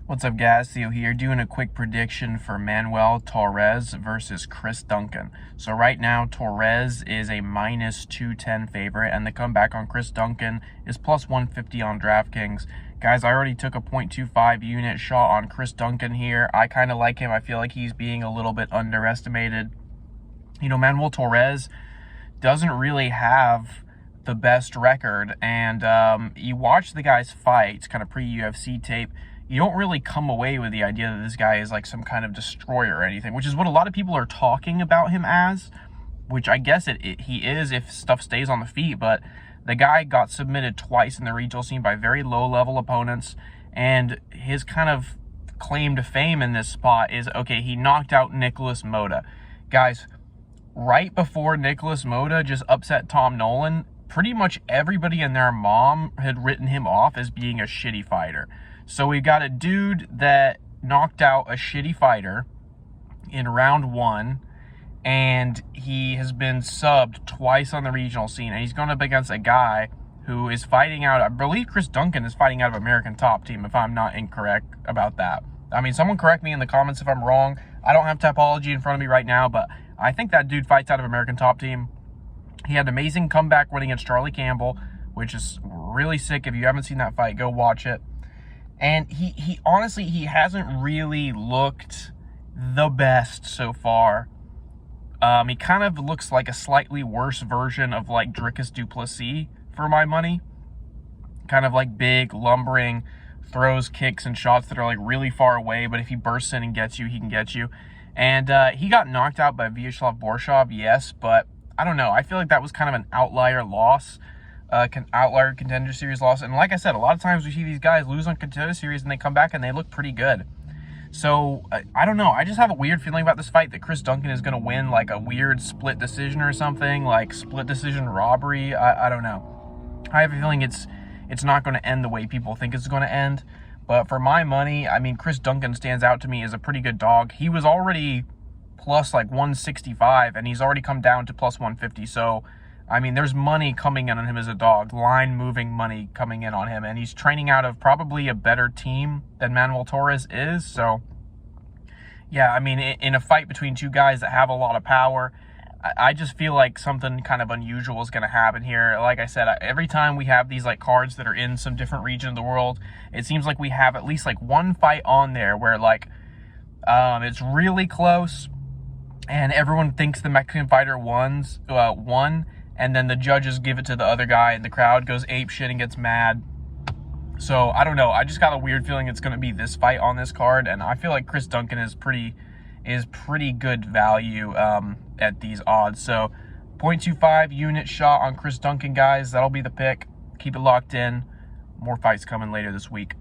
What's up, guys? Theo here, doing a quick prediction for Manuel Torres versus Chris Duncan. So right now, Torres is a minus 210 favorite, and the comeback on Chris Duncan is plus 150 on DraftKings. Guys, I already took a 0.25 unit shot on Chris Duncan here. I kind of like him. I feel like he's being a little bit underestimated. You know, Manuel Torres doesn't really have the best record, and you watch the guy's fights, kind of pre-UFC tape, you don't really come away with the idea that this guy is like some kind of destroyer or anything, which is what a lot of people are talking about him as, which I guess he is if stuff stays on the feet. But the guy got submitted twice in the regional scene by very low-level opponents, and his kind of claim to fame in this spot is, okay, he knocked out Nicholas Motta. Guys, right before Nicholas Motta just upset Tom Nolan, pretty much everybody and their mom had written him off as being a shitty fighter. So we've got a dude that knocked out a shitty fighter in round one, and he has been subbed twice on the regional scene, and he's going up against a guy who is fighting out, I believe Chris Duncan is fighting out of American Top Team, if I'm not incorrect about that. I mean, someone correct me in the comments if I'm wrong. I don't have Tapology in front of me right now, but I think that dude fights out of American Top Team. He had an amazing comeback win against Charlie Campbell, which is really sick. If you haven't seen that fight, go watch it. And he honestly, he hasn't really looked the best so far. He kind of looks like a slightly worse version of like Dricus du Plessis for my money. Kind of like big, lumbering, throws, kicks, and shots that are like really far away, but if he bursts in and gets you, he can get you. And he got knocked out by Vyacheslav Borshov, yes, but I don't know. I feel like that was kind of an outlier loss. Outlier contender series loss. And like I said, a lot of times we see these guys lose on contender series and they come back and they look pretty good. So I don't know. I just have a weird feeling about this fight that Chris Duncan is going to win like a weird split decision or something, like split decision robbery. I don't know. I have a feeling it's not going to end the way people think it's going to end. But for my money, I mean, Chris Duncan stands out to me as a pretty good dog. He was already plus like 165 and he's already come down to plus 150. So I mean, there's money coming in on him as a dog, line-moving money coming in on him, and he's training out of probably a better team than Manuel Torres is. So, yeah, I mean, in a fight between two guys that have a lot of power, I just feel like something kind of unusual is going to happen here. Like I said, every time we have these like cards that are in some different region of the world, it seems like we have at least like one fight on there where like it's really close, and everyone thinks the Mexican fighter won. And then the judges give it to the other guy, and the crowd goes apeshit and gets mad. So, I don't know. I just got a weird feeling it's going to be this fight on this card, and I feel like Chris Duncan is pretty good value at these odds. So, 0.25 unit shot on Chris Duncan, guys. That'll be the pick. Keep it locked in. More fights coming later this week.